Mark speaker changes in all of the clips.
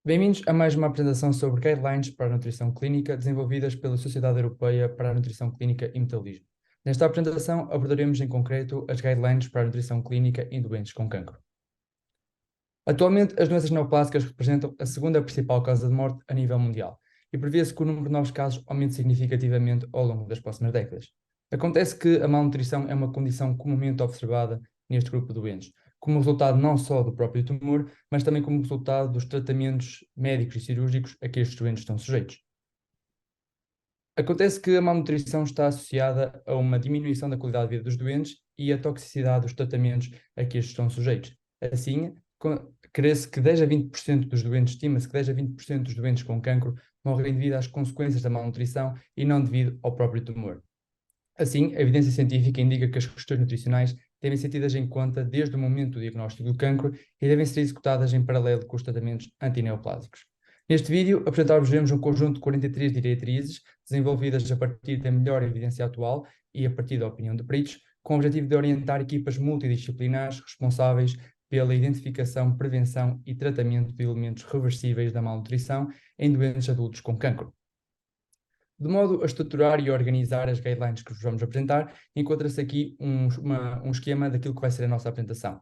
Speaker 1: Bem-vindos a mais uma apresentação sobre guidelines para a nutrição clínica desenvolvidas pela Sociedade Europeia para a Nutrição Clínica e Metabolismo. Nesta apresentação abordaremos em concreto as guidelines para a nutrição clínica em doentes com cancro. Atualmente, as doenças neoplásicas representam a segunda principal causa de morte a nível mundial e prevê-se que o número de novos casos aumente significativamente ao longo das próximas décadas. Acontece que a malnutrição é uma condição comumente observada neste grupo de doentes, como resultado não só do próprio tumor, mas também como resultado dos tratamentos médicos e cirúrgicos a que estes doentes estão sujeitos. Acontece que a malnutrição está associada a uma diminuição da qualidade de vida dos doentes e a toxicidade dos tratamentos a que estes estão sujeitos. Assim, crê-se que 10 a 20% dos doentes, estima-se que 10 a 20% dos doentes com cancro morrem devido às consequências da malnutrição e não devido ao próprio tumor. Assim, a evidência científica indica que as questões nutricionais devem ser tidas em conta desde o momento do diagnóstico do cancro e devem ser executadas em paralelo com os tratamentos antineoplásicos. Neste vídeo, apresentar-vos um conjunto de 43 diretrizes desenvolvidas a partir da melhor evidência atual e a partir da opinião de peritos, com o objetivo de orientar equipas multidisciplinares responsáveis pela identificação, prevenção e tratamento de elementos reversíveis da malnutrição em doentes adultos com cancro. De modo a estruturar e organizar as guidelines que vos vamos apresentar, encontra-se aqui um esquema daquilo que vai ser a nossa apresentação.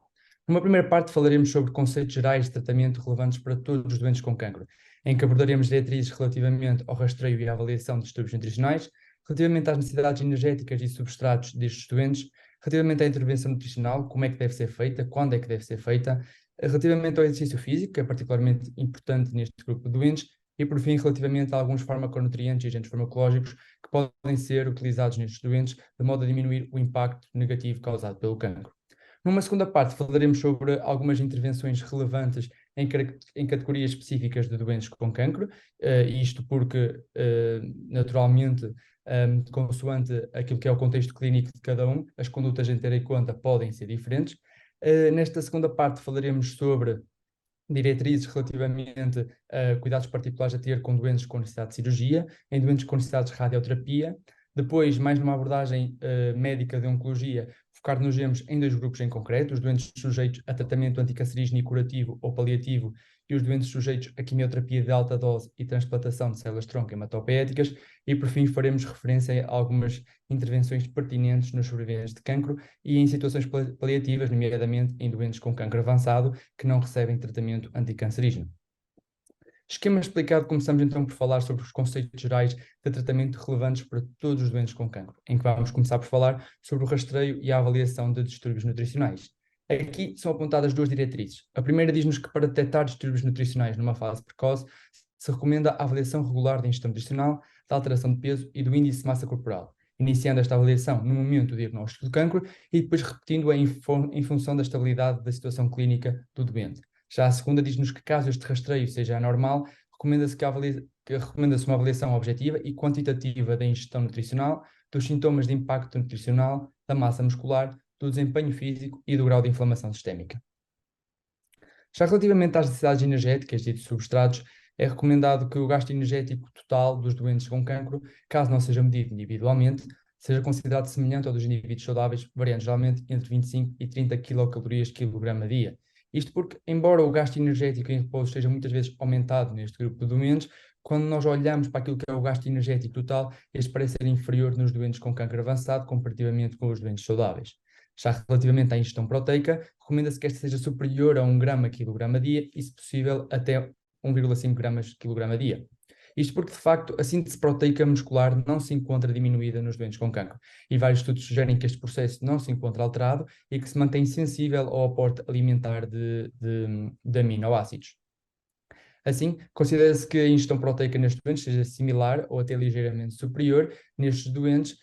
Speaker 1: Numa primeira parte falaremos sobre conceitos gerais de tratamento relevantes para todos os doentes com cancro, em que abordaremos diretrizes relativamente ao rastreio e à avaliação de distúrbios nutricionais, relativamente às necessidades energéticas e substratos destes doentes, relativamente à intervenção nutricional, como é que deve ser feita, quando é que deve ser feita, relativamente ao exercício físico, que é particularmente importante neste grupo de doentes, e, por fim, relativamente a alguns farmaconutrientes e agentes farmacológicos que podem ser utilizados nestes doentes, de modo a diminuir o impacto negativo causado pelo cancro. Numa segunda parte, falaremos sobre algumas intervenções relevantes em categorias específicas de doentes com cancro, isto porque, naturalmente, consoante aquilo que é o contexto clínico de cada um, as condutas a ter em conta podem ser diferentes. Nesta segunda parte, falaremos sobre diretrizes relativamente a cuidados particulares a ter com doentes com necessidade de cirurgia, em doentes com necessidades de radioterapia. Depois, mais numa abordagem médica de oncologia, focar-nos em dois grupos em concreto: os doentes sujeitos a tratamento anticancerígeno e curativo ou paliativo e os doentes sujeitos a quimioterapia de alta dose e transplantação de células-tronco hematopoéticas. E, por fim, faremos referência a algumas intervenções pertinentes nos sobreviventes de cancro e em situações paliativas, nomeadamente em doentes com cancro avançado que não recebem tratamento anticancerígeno. Esquema explicado, começamos então por falar sobre os conceitos gerais de tratamento relevantes para todos os doentes com cancro, em que vamos começar por falar sobre o rastreio e a avaliação de distúrbios nutricionais. Aqui são apontadas duas diretrizes. A primeira diz-nos que para detectar distúrbios nutricionais numa fase precoce, se recomenda a avaliação regular da ingestão nutricional, da alteração de peso e do índice de massa corporal, iniciando esta avaliação no momento do diagnóstico do cancro e depois repetindo-a em função da estabilidade da situação clínica do doente. Já a segunda diz-nos que, caso este rastreio seja anormal, recomenda-se uma avaliação objetiva e quantitativa da ingestão nutricional, dos sintomas de impacto nutricional, da massa muscular, do desempenho físico e do grau de inflamação sistémica. Já relativamente às necessidades energéticas e de substratos, é recomendado que o gasto energético total dos doentes com cancro, caso não seja medido individualmente, seja considerado semelhante ao dos indivíduos saudáveis, variando geralmente entre 25 e 30 quilocalorias quilograma a dia. Isto porque, embora o gasto energético em repouso esteja muitas vezes aumentado neste grupo de doentes, quando nós olhamos para aquilo que é o gasto energético total, este parece ser inferior nos doentes com cancro avançado comparativamente com os doentes saudáveis. Já relativamente à ingestão proteica, recomenda-se que esta seja superior a 1 grama quilograma a dia e, se possível, até 1,5 gramas quilograma a dia. Isto porque, de facto, a síntese proteica muscular não se encontra diminuída nos doentes com cancro, e vários estudos sugerem que este processo não se encontra alterado e que se mantém sensível ao aporte alimentar de aminoácidos. Assim, considera-se que a ingestão proteica nestes doentes seja similar ou até ligeiramente superior nestes doentes,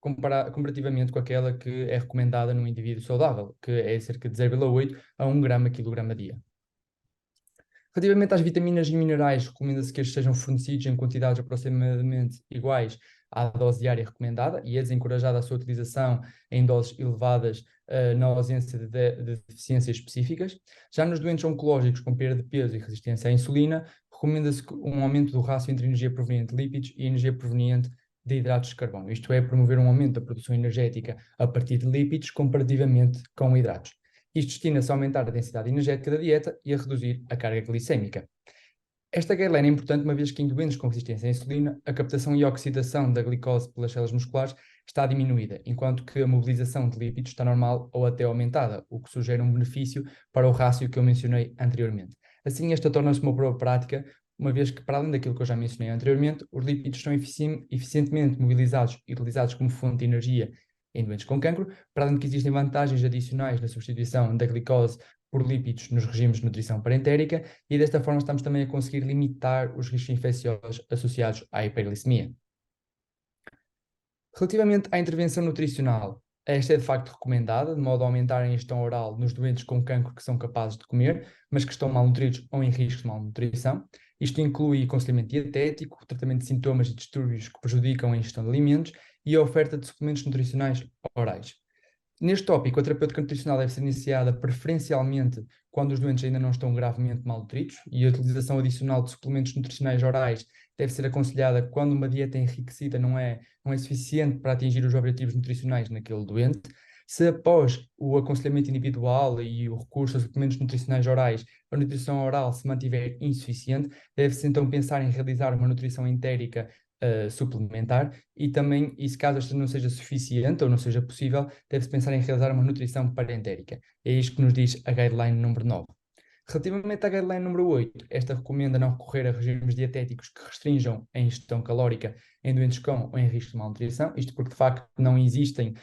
Speaker 1: comparativamente com aquela que é recomendada num indivíduo saudável, que é cerca de 0,8 a 1 grama quilograma a dia. Relativamente às vitaminas e minerais, recomenda-se que estes sejam fornecidos em quantidades aproximadamente iguais à dose diária recomendada e é desencorajada a sua utilização em doses elevadas na ausência de deficiências específicas. Já nos doentes oncológicos com perda de peso e resistência à insulina, recomenda-se um aumento do rácio entre energia proveniente de lípidos e energia proveniente de hidratos de carbono, isto é, promover um aumento da produção energética a partir de lípidos comparativamente com hidratos. Isto destina-se a aumentar a densidade energética da dieta e a reduzir a carga glicémica. Esta guideline é importante uma vez que em doentes com resistência à insulina, a captação e a oxidação da glicose pelas células musculares está diminuída, enquanto que a mobilização de lípidos está normal ou até aumentada, o que sugere um benefício para o rácio que eu mencionei anteriormente. Assim, esta torna-se uma prova prática, uma vez que, para além daquilo que eu já mencionei anteriormente, os lípidos são eficientemente mobilizados e utilizados como fonte de energia em doentes com cancro, para além de que existem vantagens adicionais na substituição da glicose por lípidos nos regimes de nutrição parentérica, e desta forma estamos também a conseguir limitar os riscos infecciosos associados à hiperglicemia. Relativamente à intervenção nutricional, esta é de facto recomendada, de modo a aumentar a ingestão oral nos doentes com cancro que são capazes de comer, mas que estão malnutridos ou em risco de malnutrição. Isto inclui aconselhamento dietético, o tratamento de sintomas e distúrbios que prejudicam a ingestão de alimentos e a oferta de suplementos nutricionais orais. Neste tópico, a terapêutica nutricional deve ser iniciada preferencialmente quando os doentes ainda não estão gravemente malnutridos, e a utilização adicional de suplementos nutricionais orais deve ser aconselhada quando uma dieta enriquecida não é suficiente para atingir os objetivos nutricionais naquele doente. Se após o aconselhamento individual e o recurso a suplementos nutricionais orais, a nutrição oral se mantiver insuficiente, deve-se então pensar em realizar uma nutrição entérica suplementar, e também, e se caso esta não seja suficiente ou não seja possível, deve-se pensar em realizar uma nutrição parentérica. É isto que nos diz a guideline número 9. Relativamente à guideline número 8, esta recomenda não recorrer a regimes dietéticos que restringam a ingestão calórica em doentes com ou em risco de malnutrição, isto porque de facto não existem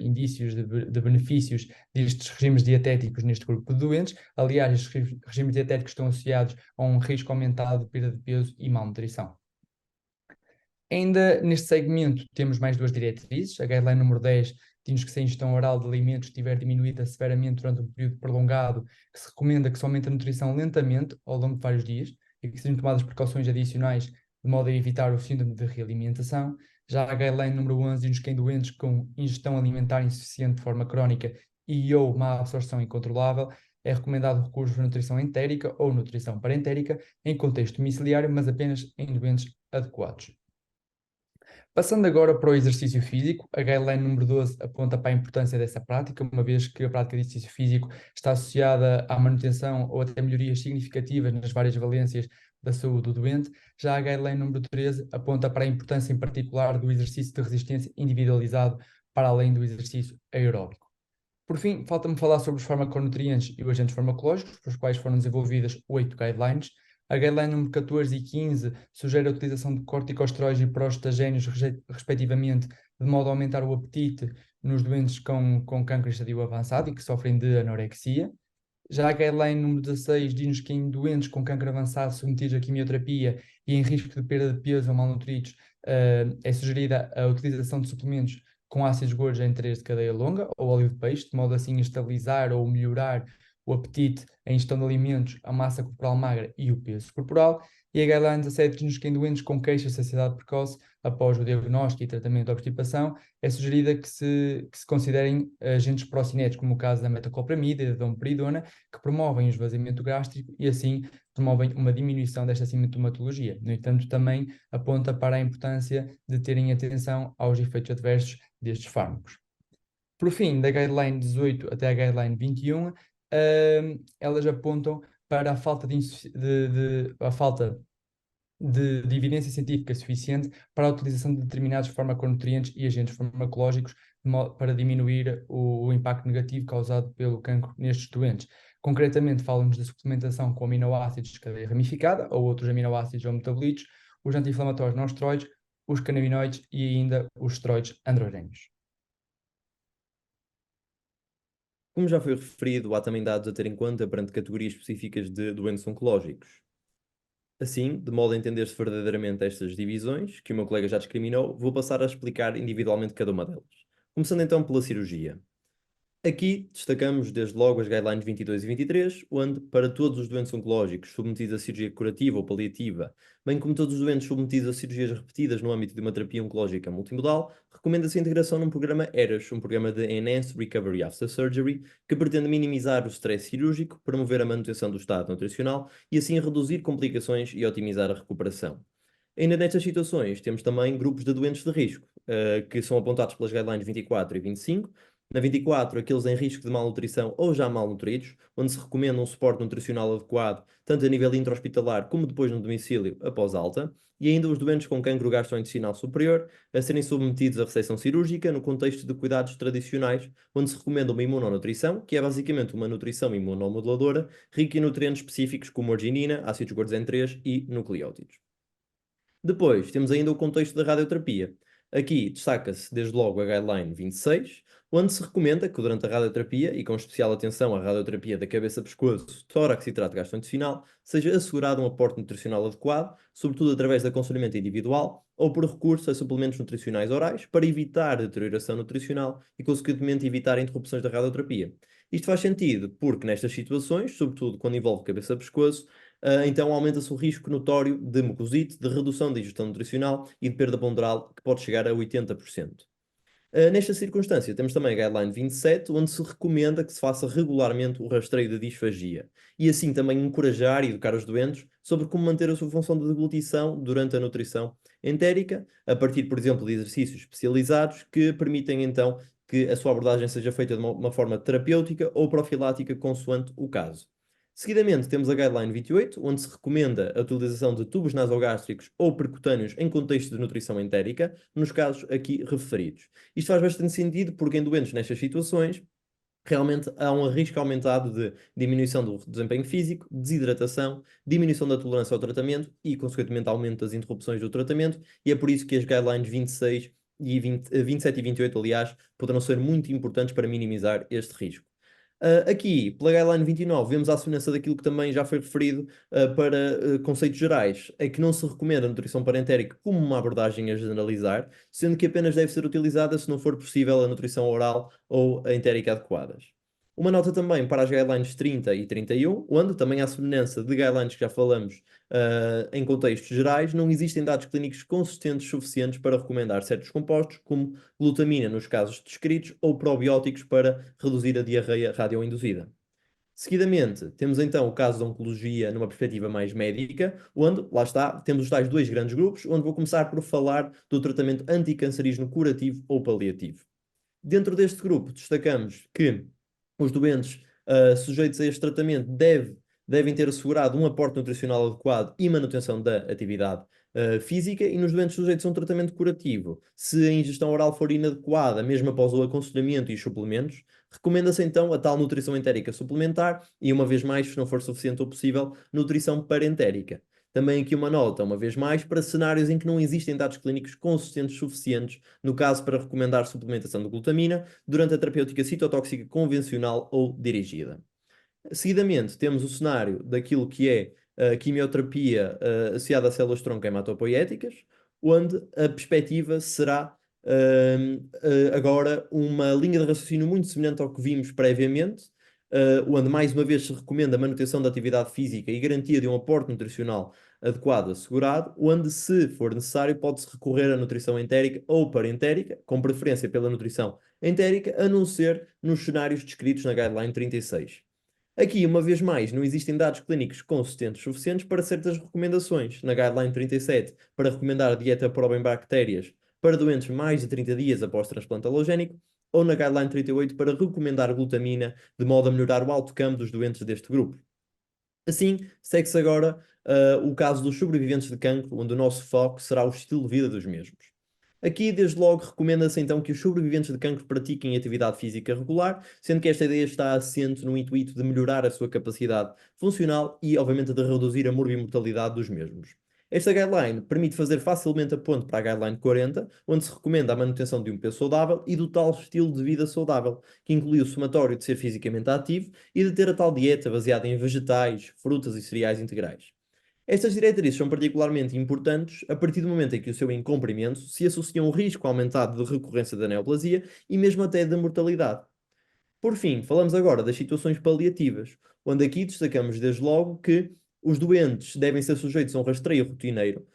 Speaker 1: indícios de benefícios destes regimes dietéticos neste grupo de doentes. Aliás, estes regimes dietéticos estão associados a um risco aumentado de perda de peso e malnutrição. Ainda neste segmento temos mais duas diretrizes. A guideline número 10 diz que se a ingestão oral de alimentos estiver diminuída severamente durante um período prolongado, que se recomenda que se aumente a nutrição lentamente ao longo de vários dias e que sejam tomadas precauções adicionais de modo a evitar o síndrome de realimentação. Já a guideline número 11 diz que em doentes com ingestão alimentar insuficiente de forma crónica e ou má absorção incontrolável, é recomendado o recurso à nutrição entérica ou nutrição parentérica em contexto domiciliário, mas apenas em doentes adequados. Passando agora para o exercício físico, a guideline número 12 aponta para a importância dessa prática, uma vez que a prática de exercício físico está associada à manutenção ou até melhorias significativas nas várias valências da saúde do doente. Já a guideline número 13 aponta para a importância em particular do exercício de resistência individualizado para além do exercício aeróbico. Por fim, falta-me falar sobre os farmaconutrientes e os agentes farmacológicos, para os quais foram desenvolvidas 8 guidelines. A guideline número 14 e 15 sugere a utilização de corticosteroides e prostagénios, respectivamente, de modo a aumentar o apetite nos doentes com câncer estadio avançado e que sofrem de anorexia. Já a guideline número 16 diz-nos que em doentes com câncer avançado submetidos a quimioterapia e em risco de perda de peso ou malnutridos, é sugerida a utilização de suplementos com ácidos gordos em 3 de cadeia longa ou óleo de peixe, de modo assim a estabilizar ou melhorar o apetite, a ingestão de alimentos, a massa corporal magra e o peso corporal. E a guideline 17 diz-nos que em doentes com queixa de saciedade precoce, após o diagnóstico e tratamento da obstipação, é sugerida que se considerem agentes procinéticos, como o caso da metoclopramida e da domperidona, que promovem o esvaziamento gástrico e assim promovem uma diminuição desta sintomatologia. No entanto, também aponta para a importância de terem atenção aos efeitos adversos destes fármacos. Por fim, da guideline 18 até a guideline 21, elas apontam para a falta de evidência científica suficiente para a utilização de determinados farmaconutrientes e agentes farmacológicos para diminuir o impacto negativo causado pelo cancro nestes doentes. Concretamente, falamos da suplementação com aminoácidos de cadeia ramificada ou outros aminoácidos ou metabolitos, os anti-inflamatórios não esteroides, os canabinoides e ainda os esteroides androgénios.
Speaker 2: Como já foi referido, há também dados a ter em conta perante categorias específicas de doentes oncológicos. Assim, de modo a entender-se verdadeiramente estas divisões, que o meu colega já discriminou, vou passar a explicar individualmente cada uma delas. Começando então pela cirurgia. Aqui destacamos desde logo as guidelines 22 e 23, onde, para todos os doentes oncológicos submetidos a cirurgia curativa ou paliativa, bem como todos os doentes submetidos a cirurgias repetidas no âmbito de uma terapia oncológica multimodal, recomenda-se a integração num programa ERAS, um programa de Enhanced Recovery After Surgery, que pretende minimizar o stress cirúrgico, promover a manutenção do estado nutricional e assim reduzir complicações e otimizar a recuperação. Ainda nestas situações, temos também grupos de doentes de risco, que são apontados pelas guidelines 24 e 25, Na 24, aqueles em risco de malnutrição ou já malnutridos, onde se recomenda um suporte nutricional adequado, tanto a nível intra-hospitalar como depois no domicílio após alta. E ainda os doentes com cancro gastrointestinal superior a serem submetidos à reseção cirúrgica no contexto de cuidados tradicionais, onde se recomenda uma imunonutrição, que é basicamente uma nutrição imunomoduladora, rica em nutrientes específicos como arginina, ácidos gordos em 3 e nucleótidos. Depois, temos ainda o contexto da radioterapia. Aqui destaca-se desde logo a Guideline 26, onde se recomenda que durante a radioterapia, e com especial atenção à radioterapia da cabeça-pescoço, tórax e trato gastrointestinal, seja assegurado um aporte nutricional adequado, sobretudo através de aconselhamento individual ou por recurso a suplementos nutricionais orais, para evitar deterioração nutricional e, consequentemente, evitar interrupções da radioterapia. Isto faz sentido porque nestas situações, sobretudo quando envolve cabeça-pescoço, então aumenta-se o risco notório de mucosite, de redução da ingestão nutricional e de perda ponderal, que pode chegar a 80%. Nesta circunstância, temos também a Guideline 27, onde se recomenda que se faça regularmente o rastreio da disfagia e assim também encorajar e educar os doentes sobre como manter a sua função de deglutição durante a nutrição entérica, a partir, por exemplo, de exercícios especializados que permitem então que a sua abordagem seja feita de uma forma terapêutica ou profilática, consoante o caso. Seguidamente, temos a Guideline 28, onde se recomenda a utilização de tubos nasogástricos ou percutâneos em contexto de nutrição entérica, nos casos aqui referidos. Isto faz bastante sentido porque em doentes nestas situações, realmente há um risco aumentado de diminuição do desempenho físico, desidratação, diminuição da tolerância ao tratamento e, consequentemente, aumento das interrupções do tratamento, e é por isso que as Guidelines 26 e 27 e 28, aliás, poderão ser muito importantes para minimizar este risco. Aqui, pela Guideline 29, vemos a semelhança daquilo que também já foi referido para conceitos gerais, é que não se recomenda a nutrição parentérica como uma abordagem a generalizar, sendo que apenas deve ser utilizada se não for possível a nutrição oral ou a entérica adequadas. Uma nota também para as Guidelines 30 e 31, onde também há semelhança de guidelines que já falamos em contextos gerais, não existem dados clínicos consistentes suficientes para recomendar certos compostos, como glutamina nos casos descritos, ou probióticos para reduzir a diarreia radioinduzida. Seguidamente, temos então o caso da oncologia numa perspectiva mais médica, onde, lá está, temos os tais dois grandes grupos, onde vou começar por falar do tratamento anticancerígeno curativo ou paliativo. Dentro deste grupo, destacamos que os doentes sujeitos a este tratamento devem ter assegurado um aporte nutricional adequado e manutenção da atividade física, e nos doentes sujeitos a um tratamento curativo, se a ingestão oral for inadequada, mesmo após o aconselhamento e os suplementos, recomenda-se então a tal nutrição entérica suplementar e, uma vez mais, se não for suficiente ou possível, nutrição parentérica. Também aqui uma nota, uma vez mais, para cenários em que não existem dados clínicos consistentes suficientes, no caso para recomendar suplementação de glutamina, durante a terapêutica citotóxica convencional ou dirigida. Seguidamente, temos o cenário daquilo que é a quimioterapia associada a células-tronco hematopoéticas, onde a perspectiva será agora uma linha de raciocínio muito semelhante ao que vimos previamente, onde mais uma vez se recomenda a manutenção da atividade física e garantia de um aporte nutricional adequado, assegurado, onde, se for necessário, pode-se recorrer à nutrição entérica ou parentérica, com preferência pela nutrição entérica, a não ser nos cenários descritos na Guideline 36. Aqui, uma vez mais, não existem dados clínicos consistentes suficientes para certas recomendações. Na Guideline 37, para recomendar dieta pobre em bactérias para doentes mais de 30 dias após transplante halogénico, ou na Guideline 38, para recomendar glutamina, de modo a melhorar o outcome dos doentes deste grupo. Assim, segue-se agora o caso dos sobreviventes de cancro, onde o nosso foco será o estilo de vida dos mesmos. Aqui, desde logo, recomenda-se então que os sobreviventes de cancro pratiquem atividade física regular, sendo que esta ideia está assente no intuito de melhorar a sua capacidade funcional e, obviamente, de reduzir a morbimortalidade dos mesmos. Esta guideline permite fazer facilmente a ponte para a guideline 40, onde se recomenda a manutenção de um peso saudável e do tal estilo de vida saudável, que inclui o somatório de ser fisicamente ativo e de ter a tal dieta baseada em vegetais, frutas e cereais integrais. Estas diretrizes são particularmente importantes a partir do momento em que o seu incumprimento se associa a um risco aumentado de recorrência da neoplasia e mesmo até da mortalidade. Por fim, falamos agora das situações paliativas, onde aqui destacamos desde logo que os doentes devem ser sujeitos a um rastreio rotineiro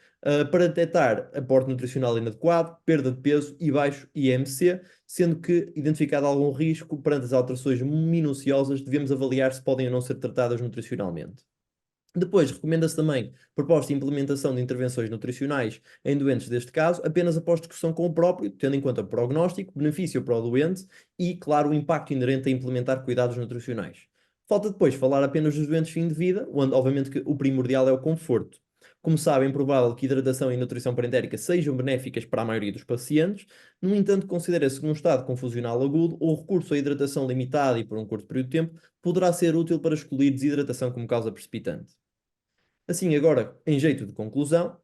Speaker 2: para detectar aporte nutricional inadequado, perda de peso e baixo IMC, sendo que, identificado algum risco perante as alterações minuciosas, devemos avaliar se podem ou não ser tratadas nutricionalmente. Depois, recomenda-se também proposta e implementação de intervenções nutricionais em doentes deste caso, apenas após discussão com o próprio, tendo em conta prognóstico, benefício para o doente e, claro, o impacto inerente a implementar cuidados nutricionais. Falta depois falar apenas dos doentes fim de vida, onde, obviamente, que o primordial é o conforto. Como sabem, é provável que hidratação e nutrição parentérica sejam benéficas para a maioria dos pacientes, no entanto, considera-se que num estado confusional agudo, o recurso à hidratação limitada e por um curto período de tempo poderá ser útil para excluir desidratação como causa precipitante. Assim, agora, em jeito de conclusão,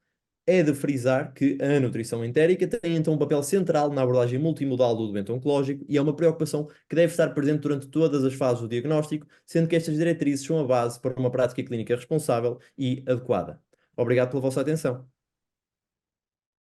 Speaker 2: é de frisar que a nutrição entérica tem então um papel central na abordagem multimodal do doente oncológico e é uma preocupação que deve estar presente durante todas as fases do diagnóstico, sendo que estas diretrizes são a base para uma prática clínica responsável e adequada. Obrigado pela vossa atenção.